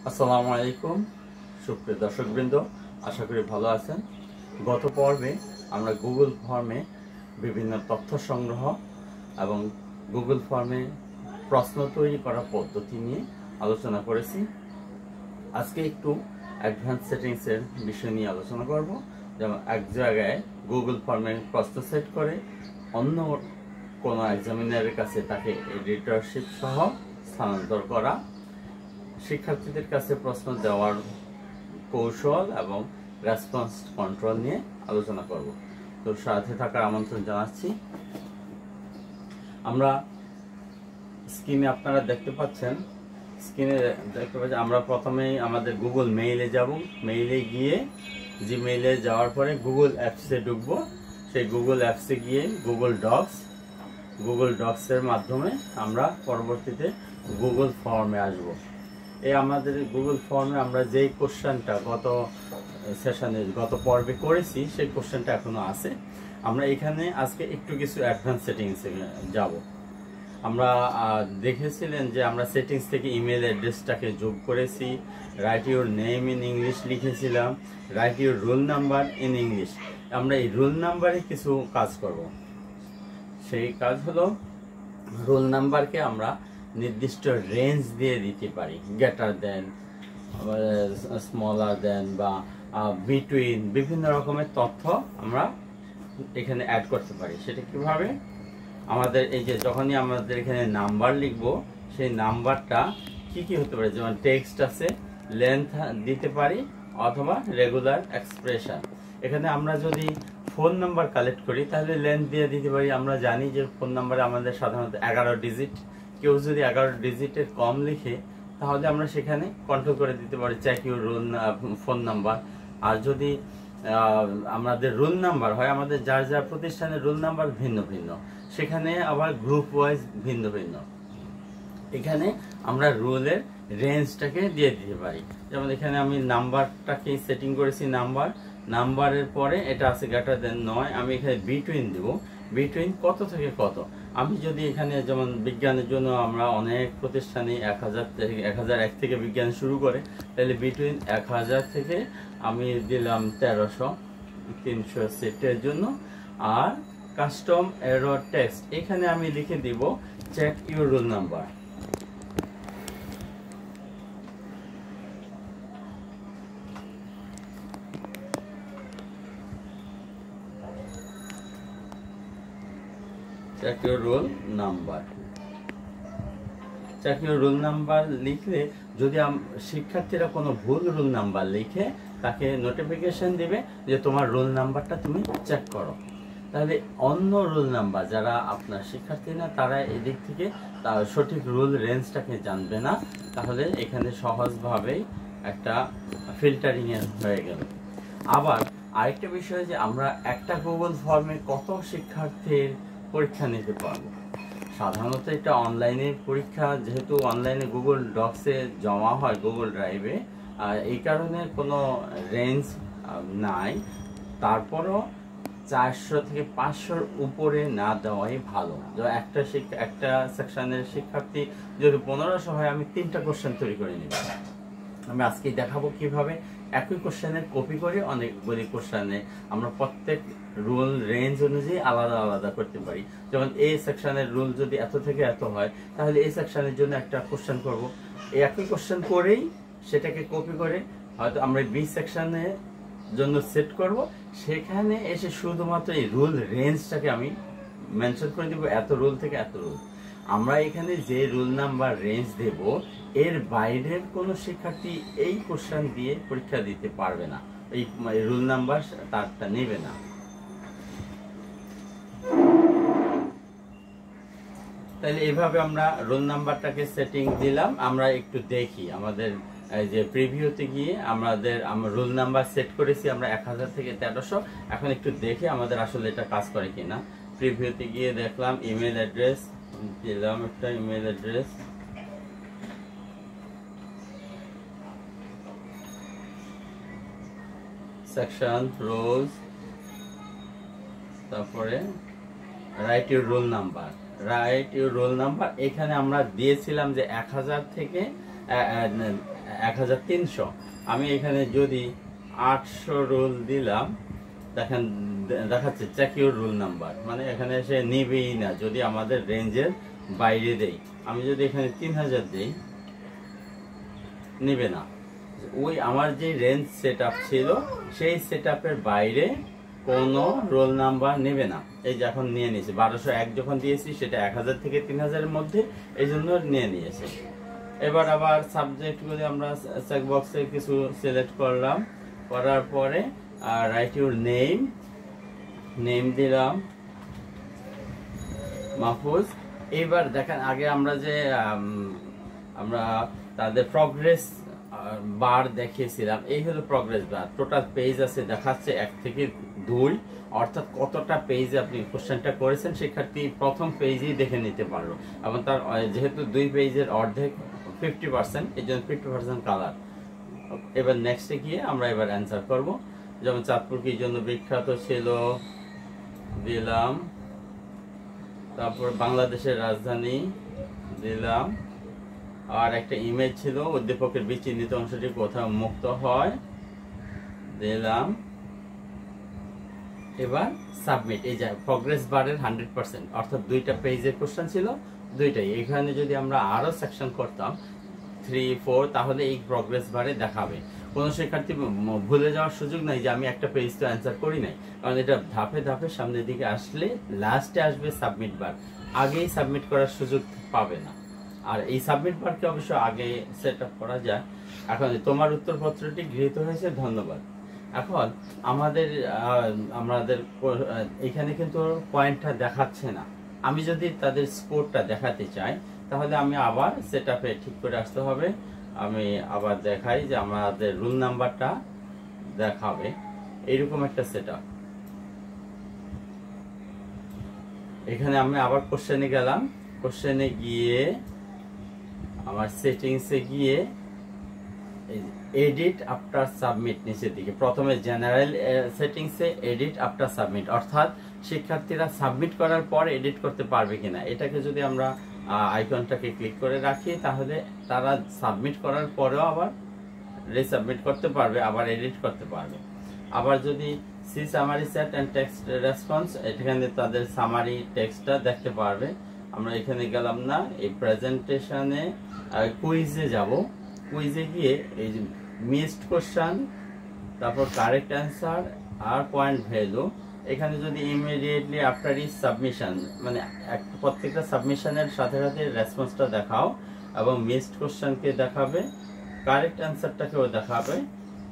আসসালামু আলাইকুম সুপ্রিয় দর্শকবৃন্দ, আশা করি ভালো আছেন। গত পর্বে আমরা গুগল ফর্মে বিভিন্ন তথ্য সংগ্রহ এবং গুগল ফর্মে প্রশ্ন তৈরি করার পদ্ধতি নিয়ে আলোচনা করেছি। আজকে একটু অ্যাডভান্স সেটিংসের বিষয় নিয়ে আলোচনা করব। যেমন এক জায়গায় গুগল ফর্মে প্রশ্ন সেট করে অন্য কোনো এক্সামিনারের কাছে তাকে এডিটরশিপ সহ স্থানান্তর করা, শিক্ষার্থীদের কাছে প্রশ্ন দেওয়ার কৌশল এবং রেসপন্স কন্ট্রোল নিয়ে আলোচনা করব। তো সাথে থাকার আমন্ত্রণ জানাচ্ছি। আমরা স্ক্রিনে আপনারা দেখতে পাচ্ছেন, আমরা প্রথমেই আমাদের গুগল মেইলে যাব। মেইলে গিয়ে জিমেইলে যাওয়ার পরে গুগল অ্যাপসে ঢুকবো। সেই গুগল অ্যাপসে গিয়ে গুগল ডক্সের মাধ্যমে আমরা পরবর্তীতে গুগল ফর্মে আসব। এই আমাদের গুগল ফর্মে আমরা যেই কোশ্চেনটা গত পর্বে করেছি সেই কোশ্চেনটা এখনো আছে। আমরা এখানে আজকে একটু কিছু অ্যাডভান্স সেটিংসে যাব। আমরা দেখেছিলেন যে আমরা সেটিংস থেকে ইমেল অ্যাড্রেসটাকে যোগ করেছি, write your name in English লিখেছিলাম, write your roll number in English. আমরা এই রোল নাম্বারে কিছু কাজ করব। সেই কাজ হলো, রোল নাম্বারকে আমরা নির্দিষ্ট রেঞ্জ দিয়ে দিতে পারি, গ্রেটার দেন, স্মলার দেন বা বিটুইন, বিভিন্ন রকমের তথ্য আমরা এখানে অ্যাড করতে পারি। সেটা কিভাবে? আমাদের এই যে যখনই আমাদের এখানে নাম্বার লিখব, সেই নাম্বারটা কি হতে পারে, যেমন টেক্সট আছে, লেন্থ দিতে পারি অথবা রেগুলার এক্সপ্রেশন। এখানে আমরা যদি ফোন নাম্বার কালেক্ট করি তাহলে লেন্থ দিয়ে দিতে পারি। আমরা জানি যে ফোন নাম্বারে আমাদের সাধারণত 11 ডিজিট। কেউ যদি 11 ডিজিটের কম লিখে তাহলে আমরা সেখানে কন্ট্রোল করে দিতে পারি check your roll phone number. আর যদি আমাদের রোল নাম্বার হয়, আমাদের যার যার প্রতিষ্ঠানের রোল নাম্বার ভিন্ন ভিন্ন, সেখানে আবার গ্রুপ ওয়াইজ ভিন্ন ভিন্ন। এখানে আমরা রোলের রেঞ্জটাকে দিয়ে দিতে পারি। যেমন এখানে আমি নাম্বারটাকে সেটিং করেছি, নাম্বারের পরে এটা আছে গ্রেটার দেন 9, আমি এখানে বিটুইন দেব। বিটুইন কত থেকে কত? আমি যদি এখানে যেমন বিজ্ঞানের জন্য আমরা অনেক প্রতিষ্ঠানে 1001 থেকে বিজ্ঞান শুরু করে, তাহলে বিটুইন 1000 থেকে আমি দিলাম 1300 সেটের জন্য। আর কাস্টম এরর টেক্সট এখানে আমি লিখে দিব check your roll number. Check your roll number লিখলে যদি শিক্ষার্থীরা কোনো ভুল রোল নাম্বার লিখে তাকে নোটিফিকেশন দিবে যে তোমার রোল নাম্বারটা তুমি চেক করো। তাহলে অন্য রোল নাম্বার যারা আপনার শিক্ষার্থী না, তারা এদিক থেকে তার সঠিক রোল রেঞ্জটাকে জানবে না। তাহলে এখানে সহজভাবেই একটা ফিল্টারিং হয়ে গেল। আবার আরেকটা বিষয় যে আমরা একটা গুগল ফর্মে কত শিক্ষার্থীর পরীক্ষা নিতে পারবো। সাধারণত এটা অনলাইনে পরীক্ষা, যেহেতু অনলাইনে গুগল ডক্সে জমা হয় গুগল ড্রাইভে, এই কারণে কোনো রেঞ্জ নাই। তারপরও 400 থেকে 500-র উপরে না দেওয়াই ভালো। একটা সেকশনের শিক্ষার্থী যদি 1500 হয়, আমি 3টা কোশ্চেন তৈরি করে নিব। আমি আজকে দেখাবো কিভাবে একই কোশ্চেনের কপি করে অনেকগুলি কোশ্চেনে আমরা প্রত্যেক রুল রেঞ্জ অনুযায়ী আলাদা আলাদা করতে পারি। যেমন এই সেকশনের রুল যদি এত থেকে এত হয়, তাহলে এই সেকশনের জন্য একটা কোশ্চেন করব। এই একই কোশ্চেন করেই সেটাকে কপি করে হয়তো আমরা বি সেকশনের জন্য সেট করব। সেখানে এসে শুধুমাত্র এই রুল রেঞ্জটাকে আমি মেনশন করে দিব, এত রুল থেকে এত রুল। আমরা এখানে যে রুল নাম্বার রেঞ্জ দেব, এর বাইরের কোনো শিক্ষার্থী এই কোশ্চেন দিয়ে পরীক্ষা দিতে পারবে না, এই রুল নাম্বার তারটা নেবে না। তাহলে এভাবে আমরা রোল নাম্বারটাকে সেটিং দিলাম। আমরা একটু দেখি আমাদের যে প্রিভিউতে গিয়ে আমরা রোল নাম্বার সেট করেছি আমরা 1000 থেকে 1300। এখন একটু দেখি আমাদের আসলে এটা কাজ করে কিনা। প্রিভিউতে গিয়ে দেখলাম ইমেল অ্যাড্রেস দিলাম, একটা ইমেল অ্যাড্রেস, সেকশন রোলস, তারপরে রাইট ইউর রোল নাম্বার। এখানে আমরা দিয়েছিলাম যে 1000 থেকে 1300। আমি এখানে যদি 800 রুল দিলাম, দেখেন দেখাচ্ছে চেক ইউর রুল নাম্বার, মানে এখানে সে নেবেই না যদি আমাদের রেঞ্জের বাইরে দেই। আমি যদি এখানে 3000 দিই, নেবে না। ওই আমার যে রেঞ্জ সেট আপ ছিল সেই সেট আপের বাইরে কোনো রোল নাম্বার নেবে না। এই যে এখন নিয়ে নিয়েছে 1201 যখন দিয়েছি সেটা 1000 থেকে 3000 এর মধ্যে, এই জন্য নিয়ে নিয়েছে। এবার আবার সাবজেক্টগুলি আমরা চেক বক্সে কিছু সিলেক্ট করলাম, করার পরে রাইট ইউর নেম, নেম দিলাম মাহফুজ। এবার দেখেন আগে আমরা যে আমরা তাদের প্রগ্রেস বার দেখিয়েছিলাম, এই হলো প্রগ্রেস বার। টোটাল পেজ আছে দেখাচ্ছে 1 থেকে 2, অর্থাৎ কতটা পেজে আপনি কোশ্চেনটা করেছেন শিক্ষার্থী প্রথম পেজেই দেখে নিতে পারলো। এবং তার যেহেতু 2 পেজের অর্ধেক 50%, এই জন্য 50% কালার। এবার নেক্সটে গিয়ে আমরা এবার অ্যান্সার করব। যেমন চাঁদপুর কি জন্য বিখ্যাত ছিল দিলাম, তারপর বাংলাদেশের রাজধানী দিলাম, আর একটা ইমেজ ছিল উদ্দীপকের বিচিহ্নিত অংশটি কোথাও মুক্ত হয় দিলাম। এবার সাবমিট। এই যে প্রগ্রেস বারের 100%, অর্থাৎ 2টা পেজের কোশ্চেন ছিল, 2টাই। এখানে যদি আমরা আরো সেকশন করতাম 3, 4, তাহলে এই প্রগ্রেস বারে দেখাবে। কোনো শিক্ষার্থী ভুলে যাওয়ার সুযোগ নাই যে আমি একটা পেজ তো অ্যান্সার করি নাই, কারণ এটা ধাপে ধাপে সামনের দিকে আসলে লাস্টে আসবে সাবমিট বার, আগেই সাবমিট করার সুযোগ পাবে না। আর এই সাবমিট বারকে অবশ্য আগে সেট আপ করা যায়। এখন তোমার উত্তরপত্রটি গৃহীত হয়েছে, ধন্যবাদ। এখন আমাদের এখানে কিন্তু পয়েন্টটা দেখাচ্ছে না। আমি যদি তাদের স্কোরটা দেখাতে চাই তাহলে আমি আবার সেট আপে ঠিক করে আসতে হবে। আমি আবার দেখাই যে আমাদের রুল নাম্বারটা দেখাবে এইরকম একটা সেট আপ। এখানে আমি আবার কোশ্চেনে গেলাম, কোশ্চেনে গিয়ে আমার সেটিংসে গিয়ে এডিট আফটার সাবমিট নিচের দিকে, প্রথমে জেনারেল সেটিংসে এডিট আফটার সাবমিট, অর্থাৎ শিক্ষার্থীরা সাবমিট করার পর এডিট করতে পারবে কিনা, এটাকে যদি আমরা আইকনটাকে ক্লিক করে রাখি তাহলে তারা সাবমিট করার পরেও আবার রিসাবমিট করতে পারবে, আবার এডিট করতে পারবে। আবার যদি see summary set and text response, এখানে তাদের সামারি টেক্সটটা দেখতে পারবে। আমরা এখানে গেলাম না, এই প্রেজেন্টেশনে কুইজে যাব। কুইজে গিয়ে এই যে মিসড কোশ্চেন, তারপর কারেক্ট অ্যান্সার আর পয়েন্ট ভ্যালু, এখানে যদি ইমিডিয়েটলি আফটার ইজ সাবমিশন, মানে প্রত্যেকটা সাবমিশনের সাথে সাথে রেসপন্সটা দেখাও, এবং মিসড কোশ্চেনকে দেখাবে, কারেক্ট অ্যান্সারটাকেও দেখাবে।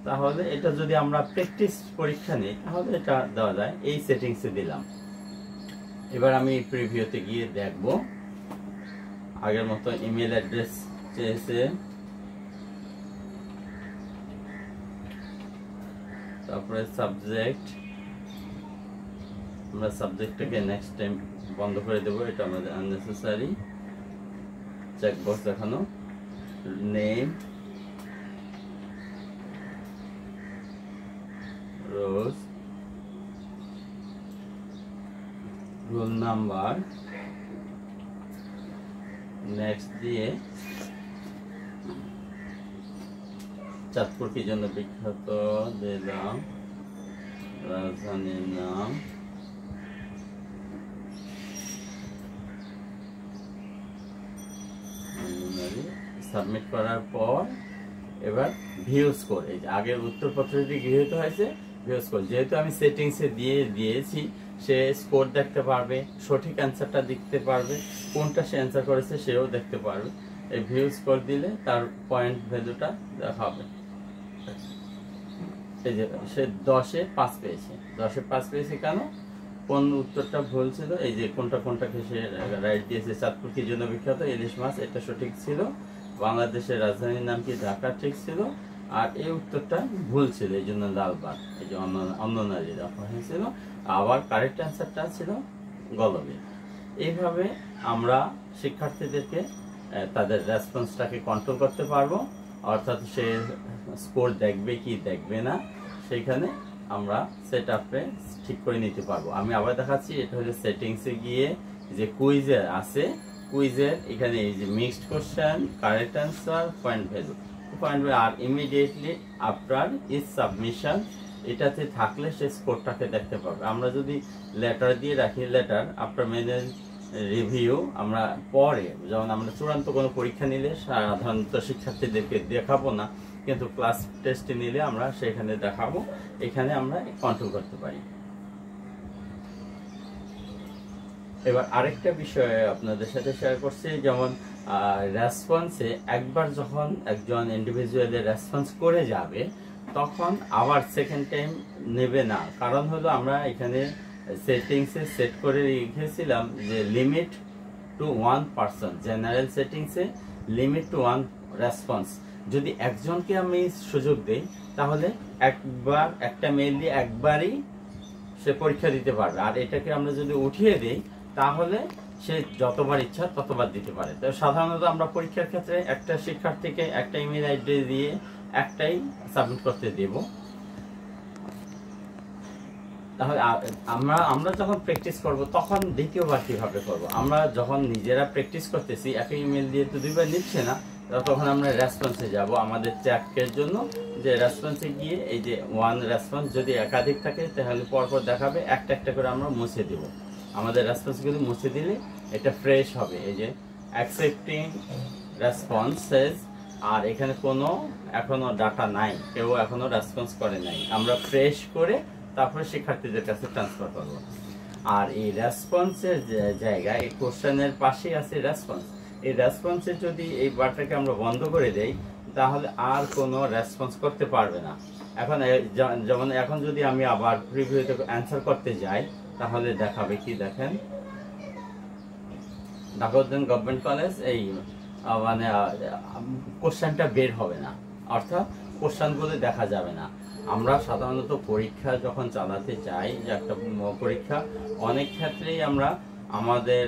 তাহলে এটা যদি আমরা প্র্যাকটিস পরীক্ষা নিই তাহলে এটা দেওয়া যায়। এই সেটিংসে দিলাম। এবার আমি প্রিভিউতে গিয়ে দেখব। আগের মতো ইমেল অ্যাড্রেস চেয়েছে, তারপরে সাবজেক্ট, আমরা সাবজেক্টটাকে নেক্সট টাইম বন্ধ করে দেবো, এটা আমাদের আননেসেসারি। চেকবক্স দেখানো, নেম, রোজ, রোল নাম্বার, নেক্সট দিয়ে চাঁদপুর কি জন্য বিখ্যাত দিলাম, রাজধানীর নাম, সাবমিট করার পর এবার ভিউ স্কোর। এই যে আগের উত্তরপত্রটি গৃহীত হয়েছে, ভিউ স্কোর যেহেতু আমি সেটিংসে দিয়েছি, সে স্কোর দেখতে পারবে, সঠিক অ্যান্সারটা দেখতে পারবে, কোনটা সে অ্যান্সার করেছে সেও দেখতে পারবে। এই ভিউ স্কোর দিলে তার পয়েন্ট ভ্যালুটা দেখাবে। এই যে সে 10-এ 5 পেয়েছে, 10-এ 5 পেয়েছে কেন, কোন উত্তরটা ভুল ছিল, এই যে কোনটাকে সে রাইট দিয়েছে। চাঁদপুর কি জন্য বিখ্যাত, ইলিশ মাছ, এটা সঠিক ছিল। বাংলাদেশের রাজধানীর নাম কি, ঢাকা, ঠিক ছিল। আর এই উত্তরটা ভুল ছিল, এই জন্য লালবাগ, এই যে অন্য নারী রাখা হয়েছিল। আবার কারেক্ট অ্যান্সারটা ছিল গলবে। এইভাবে আমরা শিক্ষার্থীদেরকে তাদের রেসপন্সটাকে কন্ট্রোল করতে পারবো, অর্থাৎ সে স্কোর দেখবে কি দেখবে না সেইখানে আমরা সেট আপে ঠিক করে নিতে পারবো। আমি আবার দেখাচ্ছি, এটা হলো সেটিংসে গিয়ে যে কুইজের আছে, কুইজের এখানে এই যে mixed question, correct answer, point value, point আর ইমিডিয়েটলি আফটার ইজ সাবমিশন, এটাতে থাকলে সে স্কোরটাকে দেখতে পাবে। আমরা যদি লেটার দিয়ে রাখি, লেটার আফটার মেইন রিভিউ, আমরা পরে যেমন আমরা চূড়ান্ত কোনো পরীক্ষা নিলে সাধারণত শিক্ষার্থীদেরকে দেখাবো না, কিন্তু ক্লাস টেস্টে নিলে আমরা সেখানে দেখাবো, এখানে আমরা কন্ট্রোল করতে পারি। এবার আরেকটা বিষয় আপনাদের সাথে শেয়ার করছি, যেমন রেসপন্সে একবার যখন একজন ইন্ডিভিজুয়ালের রেসপন্স করে যাবে তখন আবার সেকেন্ড টাইম নেবে না। কারণ হলো আমরা এখানে সেটিংসে সেট করে রেখেছিলাম যে লিমিট টু 1 পারসন, জেনারেল সেটিংসে লিমিট টু 1 রেসপন্স। যদি একজনকে আমি সুযোগ দেই তাহলে একবার একটা মেইল দিয়ে একবারই সে পরীক্ষা দিতে পারবে, আর এটাকে আমরা যদি উঠিয়ে দিই তাহলে সে যতবার ইচ্ছা ততবার দিতে পারে। তো সাধারণত আমরা পরীক্ষার ক্ষেত্রে একটা শিক্ষার্থীকে একটা ইমেল আইডি দিয়ে একটাই সাবমিট করতে দেব। তাহলে আমরা যখন প্র্যাকটিস করব তখন দ্বিতীয়বার কিভাবে করব? আমরা যখন নিজেরা প্র্যাকটিস করতেছি, একটা ইমেল দিয়ে তো দুইবার নিচ্ছে না, তখন আমরা রেসপন্সে যাব আমাদের চেকের জন্য, যে রেসপন্সে গিয়ে এই যে 1 রেসপন্স যদি একাধিক থাকে তাহলে পরপর দেখাবে, একটা একটা করে আমরা মুছে দেব। আমাদের রেসপন্সগুলি মুছে দিলে এটা ফ্রেশ হবে। এই যে অ্যাকসেপ্টিং রেসপন্সেস, আর এখানে কোনো এখনো ডাটা নাই, কেউ এখনো রেসপন্স করে নাই, আমরা ফ্রেশ করে তারপরে শিক্ষার্থীদের কাছে ট্রান্সফার করব। আর এই রেসপন্সের জায়গায় এই কোশ্চেনের পাশেই আছে রেসপন্স। এই রেসপন্সে যদি এই বারটাকে আমরা বন্ধ করে দেই তাহলে আর কোনো রেসপন্স করতে পারবে না। এখন যেমন এখন যদি আমি আবার প্রিভিউতে অ্যান্সার করতে যাই তাহলে দেখাবে কি, দেখেন ঢাকা গভর্নমেন্ট কলেজ, এই মানে কোশ্চেনটা বের হবে না, অর্থাৎ কোশ্চেনগুলো দেখা যাবে না। আমরা সাধারণত পরীক্ষা যখন চালাতে চাই, যে একটা পরীক্ষা, অনেক ক্ষেত্রেই আমরা আমাদের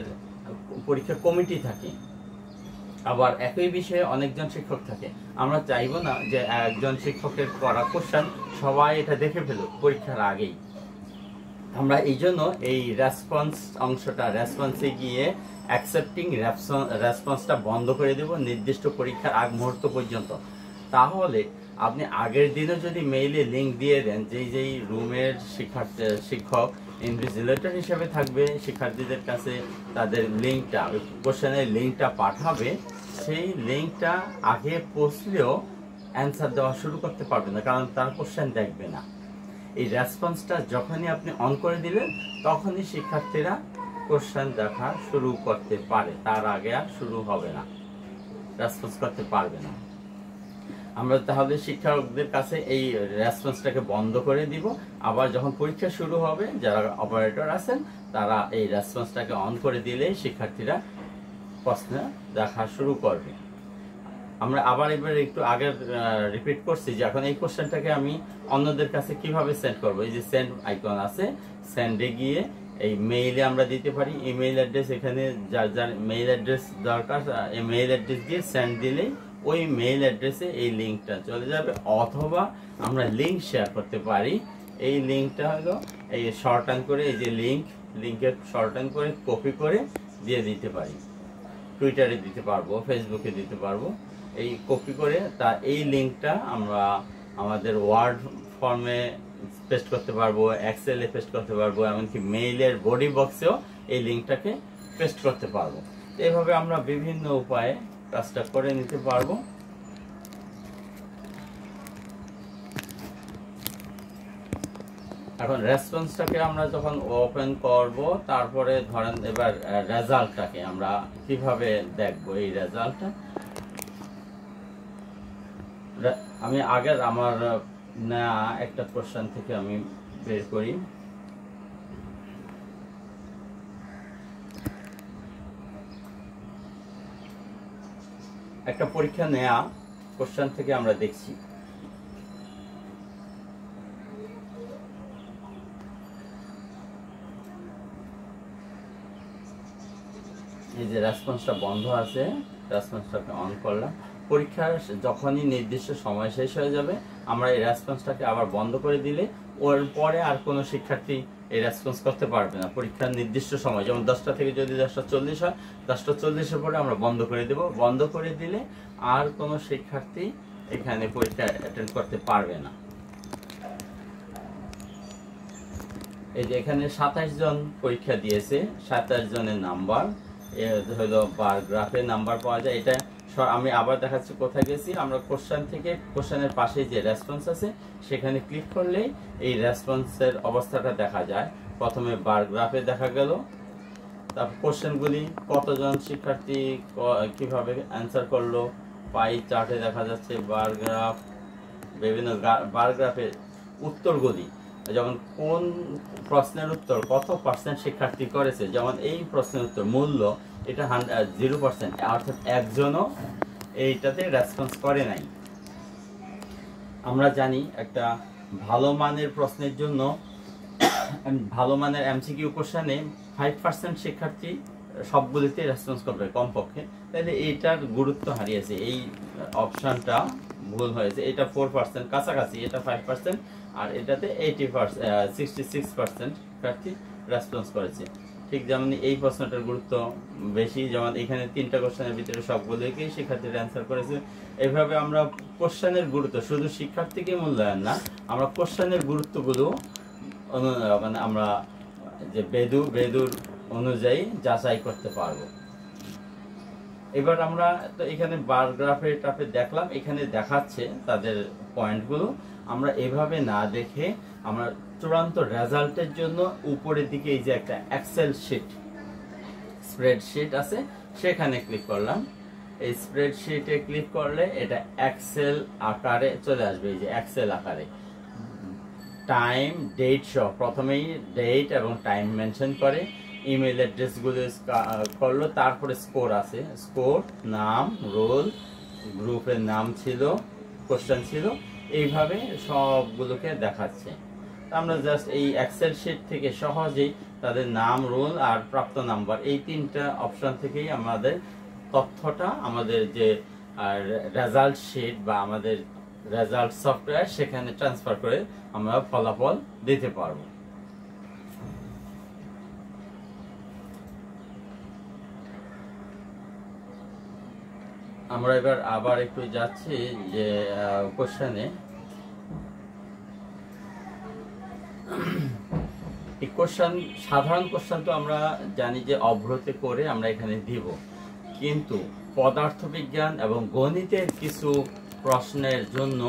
পরীক্ষা কমিটি থাকে, আবার একই বিষয়ে অনেকজন শিক্ষক থাকে। আমরা চাইবো না যে একজন শিক্ষকের করা কোশ্চেন সবাই এটা দেখে ফেলুক পরীক্ষার আগেই। আমরা এই জন্য এই রেসপন্স অংশটা, রেসপন্সে গিয়ে অ্যাকসেপ্টিং রেসপন্সটা বন্ধ করে দেব নির্দিষ্ট পরীক্ষার আগ মুহূর্ত পর্যন্ত। তাহলে আপনি আগের দিনে যদি মেইলে লিঙ্ক দিয়ে দেন, যেই রুমের শিক্ষক ইনভিজিলেটর হিসেবে থাকবে, শিক্ষার্থীদের কাছে তাদের লিঙ্কটা, কোশ্চেনের লিঙ্কটা পাঠাবে, সেই লিঙ্কটা আগে পৌঁছলেও অ্যান্সার দেওয়া শুরু করতে পারবে না, কারণ তার কোশ্চেন দেখবে না। এই রেসপন্সটা যখনই আপনি অন করে দিলেন তখনই শিক্ষার্থীরা কোশ্চেন দেখা শুরু করতে পারে, তার আগে আর শুরু হবে না, রেসপন্স করতে পারবে না। আমরা তাহলে শিক্ষকদের কাছে এই রেসপন্সটাকে বন্ধ করে দিব। আবার যখন পরীক্ষা শুরু হবে, যারা অপারেটর আছেন তারা এই রেসপন্সটাকে অন করে দিলেই শিক্ষার্থীরা প্রশ্ন দেখা শুরু করবে। আমরা আবার এবার একটু আগে রিপিট করছি যে এখন এই কোশ্চেনটাকে আমি অন্যদের কাছে কিভাবে সেন্ড করব। এই যে সেন্ড আইকন আছে, সেন্ডে গিয়ে এই মেইলে আমরা দিতে পারি ইমেইল অ্যাড্রেস, এখানে যার যার মেইল অ্যাড্রেস দরকার এই মেইল অ্যাড্রেস দিয়ে সেন্ড দিলেই ওই মেইল অ্যাড্রেসে এই লিঙ্কটা চলে যাবে। অথবা আমরা লিঙ্ক শেয়ার করতে পারি, এই লিঙ্কটা হলো এই শর্টহ্যান্ড করে, এই যে লিঙ্কের শর্টহ্যান্ড করে কপি করে দিয়ে দিতে পারি, টুইটারে দিতে পারবো, ফেসবুকে দিতে পারবো। এই কপি করে এই লিঙ্কটা আমরা আমাদের ওয়ার্ড ফর্মে পেস্ট করতে পারবো, এক্সেলে পেস্ট করতে পারবো, এমনকি মেইলের বডি বক্সেও এই লিঙ্কটাকে পেস্ট করতে পারবো। এইভাবে আমরা বিভিন্ন উপায়ে কাজটা করে নিতে পারবো। এখন রেসপন্সটাকে আমরা যখন ওপেন করব, তারপরে ধরেন এবার রেজাল্টটাকে আমরা কিভাবে দেখবো। এই রেজাল্টটা আমি আগের আমার না একটা কোশ্চেন থেকে আমি বের করি। একটা পরীক্ষা নেয়া কোশ্চেন থেকে আমরা দেখছি এই যে রেসপন্সটা বন্ধ আছে, রেসপন্সটাকে অন করলাম। পরীক্ষার যখনই নির্দিষ্ট সময় শেষ হয়ে যাবে আমরা এই রেসপন্সটাকে আবার বন্ধ করে দিলে ওর পরে আর কোনো শিক্ষার্থী এই রেসপন্স করতে পারবে না। পরীক্ষার নির্দিষ্ট সময় যেমন 10টা থেকে যদি 10টা 40 হয়, 10টা 40-এর পরে আমরা বন্ধ করে দেব। বন্ধ করে দিলে আর কোনো শিক্ষার্থী এখানে পরীক্ষা অ্যাটেন্ড করতে পারবে না। এই যে এখানে 27 জন পরীক্ষা দিয়েছে, 27 জনের নাম্বার হলো বার গ্রাফে নাম্বার পাওয়া যায়। এটা আমি আবার দেখাচ্ছি কোথায় গেছি। আমরা কোশ্চেন থেকে কোশ্চেনের পাশে যে রেসপন্স আছে সেখানে ক্লিক করলেই এই রেসপন্সের অবস্থাটা দেখা যায়। প্রথমে বার গ্রাফে দেখা গেল, তারপর কোশ্চেনগুলি কতজন শিক্ষার্থী কিভাবে অ্যান্সার করলো, পাই চার্টে দেখা যাচ্ছে বার গ্রাফ, বিভিন্ন বার গ্রাফের উত্তরগুলি, যেমন কোন প্রশ্নের উত্তর কত পার্সেন্ট শিক্ষার্থী করেছে। যেমন এই প্রশ্নের উত্তর মূল্য, এটা 0%, অর্থাৎ একজনও এইটাতে রেসপন্স করে নাই। আমরা জানি একটা ভালো মানের প্রশ্নের জন্য, ভালো মানের এমসিকিউ কোশ্চেনে 5% শিক্ষার্থী সবগুলিতে রেসপন্স করবে কমপক্ষে, তাহলে এইটার গুরুত্ব হারিয়েছে। এই অপশনটা ভুল হয়েছে। এটা 4% কাছাকাছি, এটা 5%, আর এটাতে 66% শিক্ষার্থী রেসপন্স করেছে। ঠিক যেমন এই প্রশ্নটার গুরুত্ব বেশি, যেমন এখানে 3টা কোশ্চেনের ভিতরে সবগুলোকেই শিক্ষার্থীরা অ্যান্সার করেছে। এইভাবে আমরা কোশ্চেনের গুরুত্ব, শুধু শিক্ষার্থীকে মূল্যায়ন না, আমরা কোশ্চেনের গুরুত্বগুলো মানে আমরা যে বেদুর অনুযায়ী যাচাই করতে পারবো। এবার আমরা তো এখানে বার গ্রাফে টাফে দেখলাম, এখানে দেখাচ্ছে তাদের পয়েন্টগুলো। আমরা এভাবে না দেখে আমরা চূড়ান্ত রেজাল্টের জন্য উপরের দিকে এই যে একটা এক্সেল শিট, স্প্রেডশিট আছে, সেখানে ক্লিক করলাম। এই স্প্রেডশিটে ক্লিক করলে এটা এক্সেল আকারে চলে আসবে। এই যে এক্সেল আকারে টাইম ডেট সহ, প্রথমেই ডেট এবং টাইম মেনশন করে, ইমেল অ্যাড্রেসগুলো করলো, তারপরে স্কোর আছে, স্কোর, নাম, রোল, গ্রুপের নাম ছিল, কোশ্চেন ছিল, এইভাবে সবগুলোকে দেখাচ্ছে। আমরা জাস্ট এই এক্সেল শিট থেকে সহজেই তাদের নাম, রোল আর প্রাপ্ত নাম্বার, এই 3টা অপশন থেকেই আমাদের তথ্যটা আমাদের যে রেজাল্ট শিট বা আমাদের রেজাল্ট সফটওয়্যার সেখানে ট্রান্সফার করে আমরা ফলাফল দিতে পারবো। আমরা এবার আবার একটু যাচ্ছি যে কোশ্চেনে। এই কোশ্চেন, সাধারণ কোশ্চেন তো আমরা জানি যে অভ্রতে করে আমরা এখানে দিব, কিন্তু পদার্থবিজ্ঞান এবং গণিতের কিছু প্রশ্নের জন্য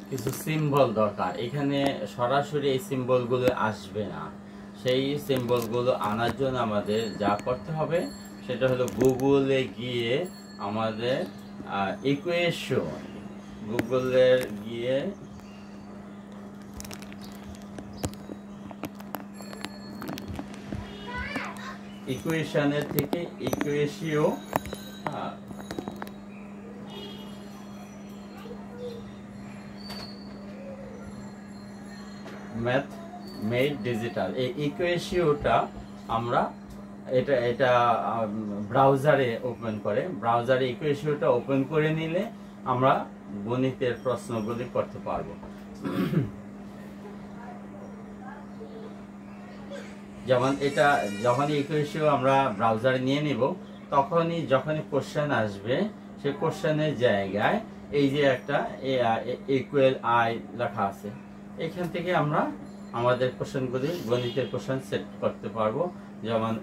কিছু সিম্বল দরকার। এখানে সরাসরি এই সিম্বলগুলো আসবে না। সেই সিম্বলগুলো আনার জন্য আমাদের যা করতে হবে সেটা হলো গুগলে গিয়ে আমাদের ইকুয়েশন, গুগলের গিয়ে ইকুয়েশনের থেকে ইকুয়েশিও ম্যাথ মেড ডিজিটাল, এই ইকুয়েশিওটা আমরা এটা ব্রাউজারে ওপেন করে, ব্রাউজারে ইকুয়েশনটা ওপেন করে নিলে আমরা গণিতের প্রশ্নগুলি করতে পারবো। যেমন এটা যখনই ইকুয়েশন আমরা ব্রাউজারে নিয়ে নিব, তখনই যখনই কোশ্চেন আসবে সেই কোশ্চেনের জায়গায় এই যে একটা ইকুয়াল আই লেখা আছে, এখান থেকে আমরা আমাদের কোশ্চেনগুলি, গণিতের কোশ্চেন সেট করতে পারবো। যেমন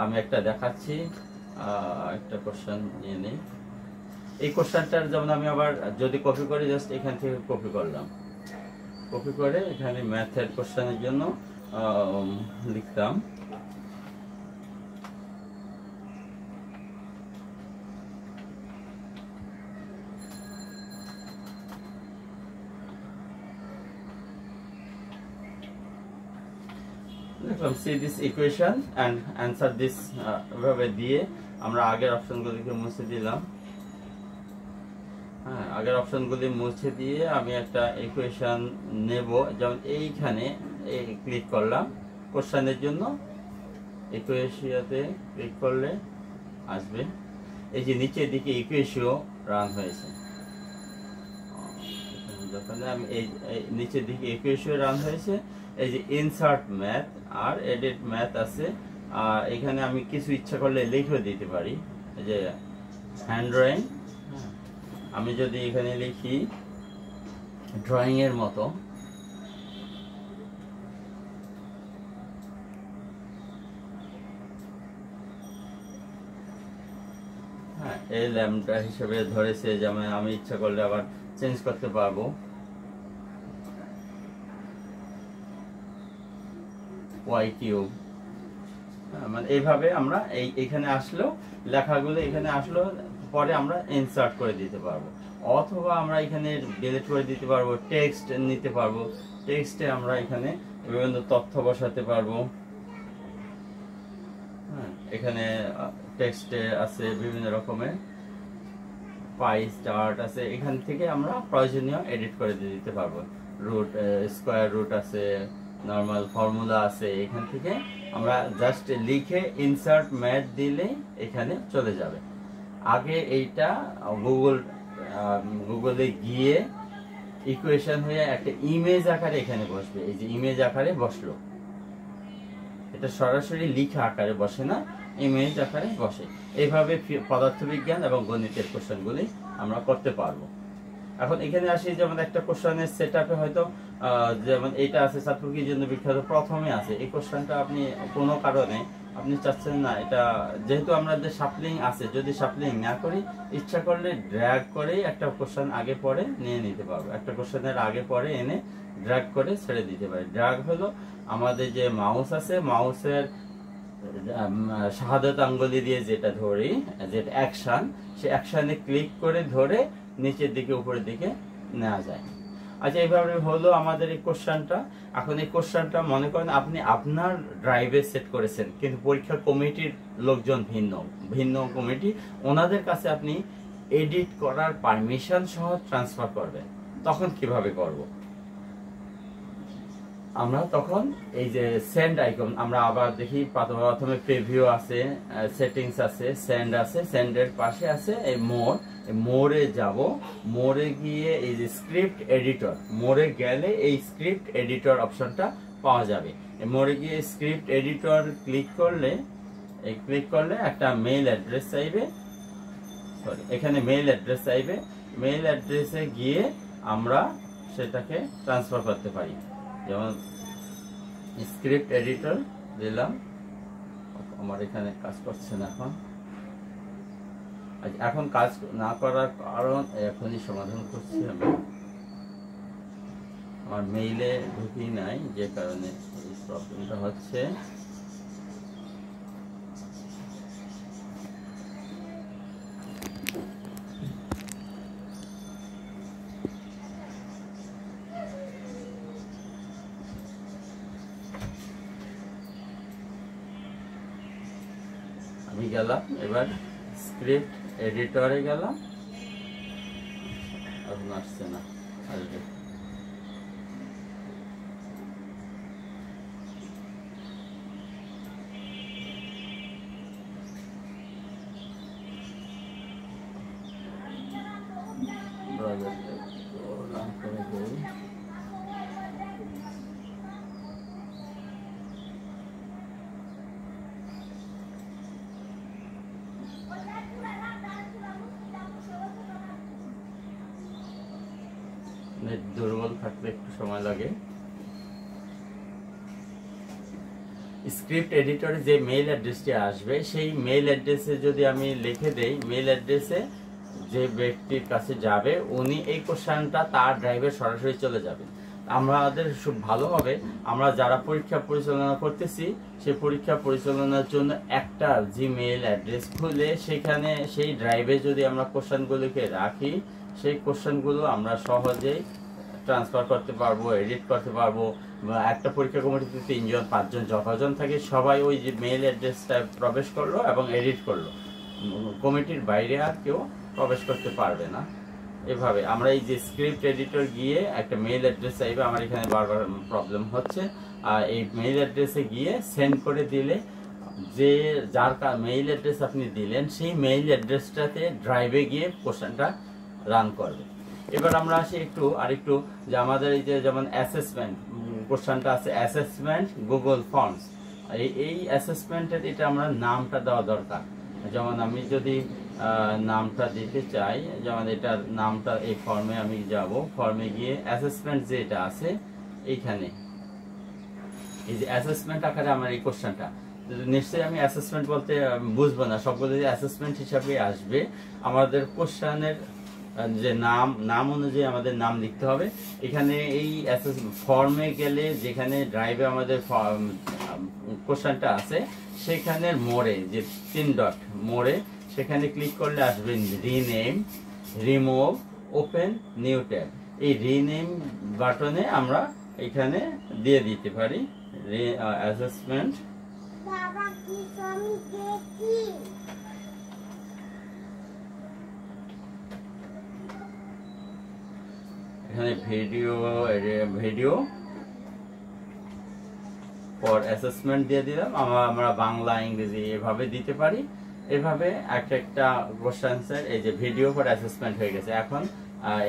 আমি একটা দেখাচ্ছি, একটা কোশ্চেন নিয়ে নিই। এই কোশ্চেনটার যেমন আমি আবার যদি কপি করি, জাস্ট এখান থেকে কপি করলাম, কপি করে এখানে ম্যাথের কোশ্চেনের জন্য লিখতাম see this equation and answer this ভাবে দিয়ে আমরা আগের অপশনগুলিকে মুছে দিলাম। হ্যাঁ, আগের অপশনগুলি মুছে দিয়ে আমি একটা ইকুয়েশন নেব। যেমন এইখানে ক্লিক করলাম কোশ্চেনের জন্য, ইকুয়েশিয়াতে ক্লিক করলে আসবে এই যে নিচের দিকে ইকুয়েশিও রান হয়েছে। যখন আমি এই নিচের দিকে ইকুয়েশিও রান হয়েছে, এই যে ইনসার্ট ম্যাথ আর এডিট ম্যাথ আছে, আর এখানে আমি কিছু ইচ্ছা করলে লিখে দিতে পারি। এই যে হ্যান্ড ড্রয়িং, আমি যদি এখানে লিখি ড্রয়িং এর মতো। হ্যাঁ, এই ল্যাম্পটা হিসেবে ধরেছে, যেমন আমি ইচ্ছা করলে আবার চেঞ্জ করতে পারবো। ওয়াই কিউব, মানে এইভাবে আমরা এইখানে আসলো লেখাগুলো এখানে আসলো পরে আমরা ইনসার্ট করে দিতে পারবো, অথবা আমরা এখানে ডিলিট করে দিতে পারবো। টেক্সট নিতে পারবো, টেক্সটে আমরা এখানে বিভিন্ন তথ্য বসাতে পারবো। হ্যাঁ, এখানে টেক্সটে আছে বিভিন্ন রকমের পাই চার্ট আছে, এখান থেকে আমরা প্রয়োজনীয় এডিট করে দিতে পারবো। রুট, স্কোয়ার রুট আছে, নর্মাল ফর্মুলা আছে, এখান থেকে আমরা জাস্ট লিখে ইনসার্ট ম্যাথ দিলে এখানে চলে যাবে। আগে এইটা গুগলে গিয়ে ইকুয়েশন হয়ে একটা ইমেজ আকারে এখানে বসবে। এই যে ইমেজ আকারে বসলো, এটা সরাসরি লিখা আকারে বসে না, ইমেজ আকারে বসে। এইভাবে পদার্থবিজ্ঞান এবং গণিতের কোশ্চেনগুলি আমরা করতে পারবো। এখন এখানে আসি, যেমন একটা কোশ্চেনের সেটআপে হয়তো যেমন এইটা আছে চাতুর্কির জন্য বিখ্যাত, প্রথমে আছে এই কোশ্চেনটা, আপনি কোনো কারণে আপনি চাচ্ছেন না এটা, যেহেতু আমাদের শাফলিং আছে, যদি শাফলিং না করি ইচ্ছা করলে ড্র্যাগ করে একটা কোশ্চেন আগে পরে নিয়ে নিতে পারবো, একটা কোশ্চেনের আগে পরে এনে ড্র্যাগ করে ছেড়ে দিতে পারি। ড্র্যাগ হলো আমাদের যে মাউস আছে, মাউসের শাহাদাত আঙ্গুলি দিয়ে যেটা ধরি, যেটা অ্যাকশন, সে অ্যাকশনে ক্লিক করে ধরে নিচের দিকে উপরের দিকে নেওয়া যায়। আচ্ছা, এইভাবে হলো আমাদের এই কোশ্চেনটা। এখন এই কোশ্চেনটা মনে করেন আপনি আপনার ড্রাইভে সেট করেছেন, কিন্তু পরীক্ষা কমিটির লোকজন ভিন্ন ভিন্ন কমিটি, ওনাদের কাছে আপনি এডিট করার পারমিশন সহ ট্রান্সফার করবেন। তখন কিভাবে করব? আমরা তখন এই যে সেন্ড আইকন, আমরা আবার দেখি প্রথমে প্রিভিউ আছে, সেটিংস আছে, সেন্ড আছে, সেন্ডের পাশে আছে এই মোরে যাব। মোরে গিয়ে এই যে স্ক্রিপ্ট এডিটর, মোরে গেলে এই স্ক্রিপ্ট এডিটর অপশনটা পাওয়া যাবে। মোরে গিয়ে স্ক্রিপ্ট এডিটর ক্লিক করলে একটা মেইল অ্যাড্রেস চাইবে, সরি এখানে মেইল অ্যাড্রেস চাইবে। মেইল অ্যাড্রেসে গিয়ে আমরা সেটাকে ট্রান্সফার করতে পারি। যেমন স্ক্রিপ্ট এডিটর দিলাম, আমার এখানে কাজ করছে না এখন কাজ না করার কারণ এখনই সমাধান করছি আমি, আমার মেইলে ঢুকি নাই, যে কারণে এই প্রবলেমটা হচ্ছে। আমি গেলাম এবার স্ক্রিপ্ট এডিটরে গেলাম, এখন আসছে না, আসবে। নেট দুর্বল থাকলে একটু সময় লাগে। স্ক্রিপ্ট এডিটরে যে মেইল অ্যাড্রেসটি আসবে, সেই মেইল অ্যাড্রেসে যদি আমি লিখে দেই, মেইল অ্যাড্রেসে যে ব্যক্তির কাছে যাবে উনি এই কোশ্চেনটা তার ড্রাইভে সরাসরি চলে যাবে। আমাদের খুব ভালো হবে, আমরা যারা পরীক্ষা পরিচালনা করতেছি সেই পরীক্ষা পরিচালনার জন্য একটা জিমেইল অ্যাড্রেস খুলে সেখানে সেই ড্রাইভে যদি আমরা কোশ্চেনগুলোকে রাখি, সেই কোশ্চেনগুলো আমরা সহজেই ট্রান্সফার করতে পারবো, এডিট করতে পারবো। একটা পরীক্ষা কমিটিতে 3 জন 5 জন যতজন থাকে সবাই ওই যে মেইল অ্যাড্রেসটা প্রবেশ করলো এবং এডিট করলো, কমিটির বাইরে আর কেউ প্রবেশ করতে পারবে না। এভাবে আমরা এই যে স্ক্রিপ্ট এডিটর গিয়ে একটা মেইল অ্যাড্রেস চাইবে, আমার এখানে বারবার প্রবলেম হচ্ছে, আর এই মেইল অ্যাড্রেসে গিয়ে সেন্ড করে দিলে যে যার মেইল অ্যাড্রেস আপনি দিলেন সেই মেইল অ্যাড্রেসটাতে ড্রাইভে গিয়ে কোশ্চেনটা রান করবে। এবার আমরা আসি আরেকটু যে আমাদের এই যে যেমন অ্যাসেসমেন্ট কোশ্চেনটা আছে, অ্যাসেসমেন্ট গুগল ফর্মস, এই অ্যাসেসমেন্টের এটা আমরা নামটা দেওয়া দরকার। যেমন আমি যদি নামটা দিতে চাই, যেমন এটার নামটা এই ফর্মে আমি যাব, ফর্মে গিয়ে অ্যাসেসমেন্ট যেটা আছে এইখানে, এই যে অ্যাসেসমেন্ট আকারে আমার এই কোশ্চেনটা, নিশ্চয়ই আমি অ্যাসেসমেন্ট বলতে বুঝবো না, সবগুলো যে অ্যাসেসমেন্ট হিসাবে আসবে। আমাদের কোশ্চেনের যে নাম অনুযায়ী আমাদের নাম লিখতে হবে। এখানে এই ফর্মে গেলে যেখানে ড্রাইভে আমাদের কোশ্চেনটা আছে সেখানের মোড়ে যে 3 ডট মোড়ে, সেখানে ক্লিক করলে আসবে rename, remove, open new tab. এই রিনেম বাটনে আমরা এখানে দিয়ে দিতে পারি অ্যাসেসমেন্ট। এখানে ভিডিও ফর অ্যাসেসমেন্ট দিয়ে দিলাম। আমরা বাংলা ইংরেজি এভাবে দিতে পারি। এভাবে একটা কোশ্চেন, এই যে ভিডিও ফর অ্যাসেসমেন্ট হয়ে গেছে। এখন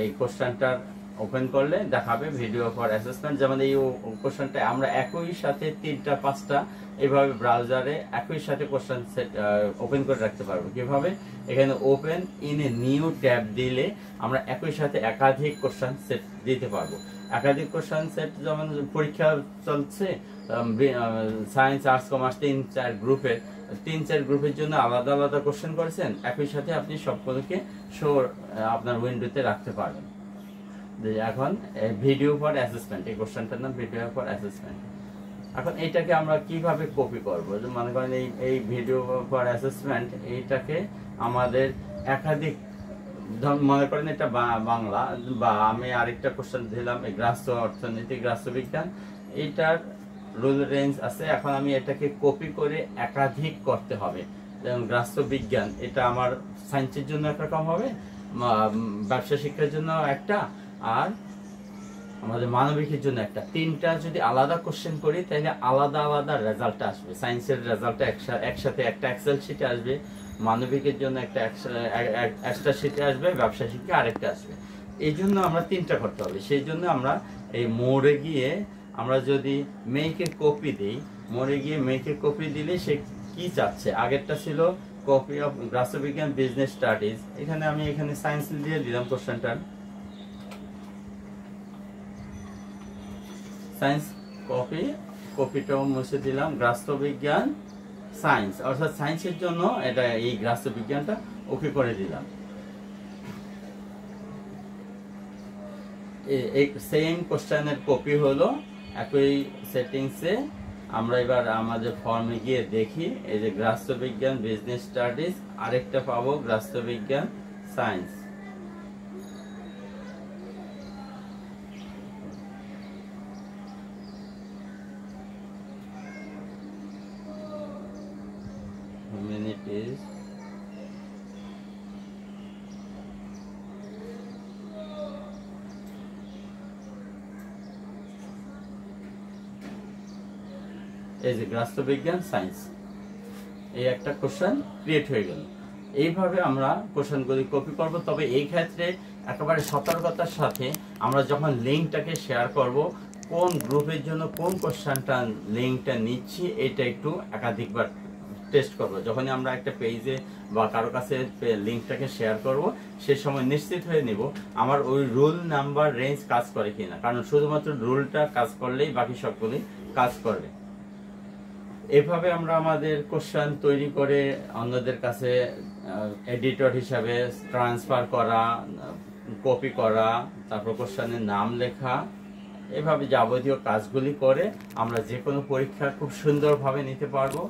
এই কোশ্চেনটার ওপেন করলে দেখাবে ভিডিও ফর অ্যাসেসমেন্ট। যেমন এই কোশ্চেনটা আমরা একই সাথে 3টা 5টা এইভাবে ব্রাউজারে একই সাথে কোশ্চেন সেট ওপেন করে রাখতে পারবো। কিভাবে? এখানে open in a new tab দিলে আমরা একই সাথে একাধিক কোশ্চেন সেট দিতে পারবো। একাধিক কোশ্চেন সেট, যেমন পরীক্ষা চলছে সায়েন্স, আর্টস, কমার্স 3-4 গ্রুপের, 3-4 গ্রুপের জন্য আলাদা আলাদা কোশ্চেন করেছেন, একই সাথে আপনি সবগুলোকে আপনার উইন্ডোতে রাখতে পারবেন। এখন ভিডিও ফর অ্যাসেসমেন্ট, এই কোশ্চেনটার নাম ভিডিও ফর অ্যাসেসমেন্ট। এখন এইটাকে আমরা কিভাবে কপি করবো? মনে করেন এই ভিডিও ফর অ্যাসেসমেন্ট এইটাকে আমাদের একাধিক, মনে করেন এটা বাংলা, বা আমি আরেকটা কোশ্চেন দিলাম গ্রাহ্য অর্থনীতি, গ্রাহ্য বিজ্ঞান, এইটার রুল রেঞ্জ আছে। এখন আমি এটাকে কপি করে একাধিক করতে হবে। যেমন গ্রাহ্য বিজ্ঞান, এটা আমার সায়েন্সের জন্য একরকম হবে, ব্যবসা শিক্ষার জন্য একটা, আর আমাদের মানবিকের জন্য একটা। 3টা যদি আলাদা কোশ্চেন করি তাহলে আলাদা আলাদা রেজাল্ট আসবে। সায়েন্সের রেজাল্টটা একসাথে একটা এক্সেল শিটে আসবে, মানবিকের জন্য একটা এক্সট্রা শিটে আসবে, ব্যবসা শিক্ষা আরেকটা আসবে। এই জন্য আমরা 3টা করতে হবে। সেই জন্য আমরা এই মোড়ে গিয়ে আমরা যদি মেকের কপি দিই, মোড়ে গিয়ে মেকের কপি দিলে সে কি চাচ্ছে। আগেরটা ছিল কপি অফ রাষ্ট্রবিজ্ঞান বিজনেস স্টাডিজ, আমি এখানে সায়েন্স দিয়ে দিলাম কোশ্চেনটার, সায়েন্স কপিটাও মুছে দিলাম, রাষ্ট্রবিজ্ঞান সায়েন্স, অর্থাৎ সায়েন্সের জন্য এটা এই রাষ্ট্রবিজ্ঞানটা ওকে করে দিলাম। এই সেম কোশ্চেনের কপি হলো একই সেটিংসে। আমরা এবার আমাদের ফর্মে গিয়ে দেখি, এই যে রাষ্ট্রবিজ্ঞান বিজনেস স্টাডিজ, আরেকটা পাবো রাষ্ট্রবিজ্ঞান সায়েন্স। Humanities, এই যে রাষ্ট্রবিজ্ঞান সায়েন্স, এই একটা কোশ্চেন ক্রিয়েট হয়ে গেল। এইভাবে আমরা কোশ্চেনগুলি কপি করব। তবে এই ক্ষেত্রে একেবারে সতর্কতার সাথে আমরা যখন লিঙ্কটাকে শেয়ার করব, কোন গ্রুপের জন্য কোন কোশ্চেনটা লিঙ্কটা নিচ্ছি, এটা একটু একাধিকবার টেস্ট করব। যখনই আমরা একটা পেজে বা কারো কাছে লিঙ্কটাকে শেয়ার করব, সে সময় নিশ্চিত হয়ে নিব আমার ওই রুল নাম্বার রেঞ্জ কাজ করে কিনা, কারণ শুধুমাত্র রুলটা কাজ করলেই বাকি সবগুলি কাজ করবে। এভাবে আমরা আমাদের কোশ্চেন তৈরি করে অন্যদের কাছে এডিটর হিসাবে ট্রান্সফার করা, কপি করা, তারপর কোশ্চেনের নাম লেখা, এভাবে যাবতীয় কাজগুলি করে আমরা যে কোনো পরীক্ষা খুব সুন্দরভাবে নিতে পারবো।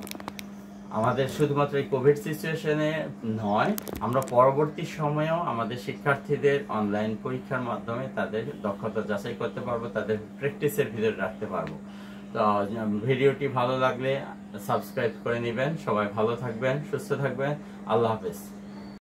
আমাদের শুধুমাত্র এই কোভিড সিচুয়েশনে নয়, আমরা পরবর্তী সময়েও আমাদের শিক্ষার্থীদের অনলাইন পরীক্ষার মাধ্যমে তাদের দক্ষতা যাচাই করতে পারবো, তাদের প্র্যাকটিসের ভিতরে রাখতে পারবো। তো ভিডিওটি ভালো লাগলে সাবস্ক্রাইব করে নেবেন। সবাই ভালো থাকবেন, সুস্থ থাকবেন। আল্লাহ হাফেজ।